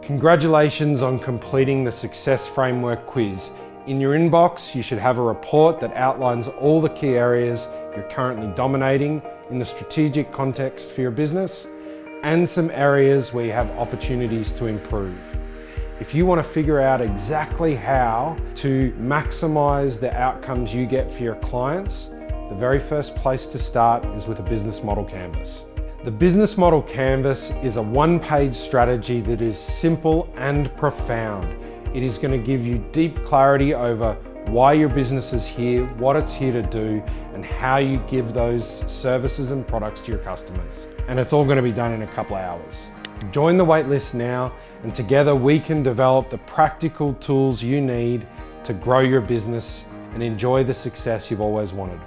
Congratulations on completing the Success Framework quiz. In your inbox, you should have a report that outlines all the key areas you're currently dominating in the strategic context for your business and some areas where you have opportunities to improve. If you want to figure out exactly how to maximize the outcomes you get for your clients, the very first place to start is with a business model canvas. The business model canvas is a one-page strategy that is simple and profound. It is going to give you deep clarity over why your business is here, what it's here to do, and how you give those services and products to your customers. And it's all going to be done in a couple of hours. Join the waitlist now, and together we can develop the practical tools you need to grow your business and enjoy the success you've always wanted.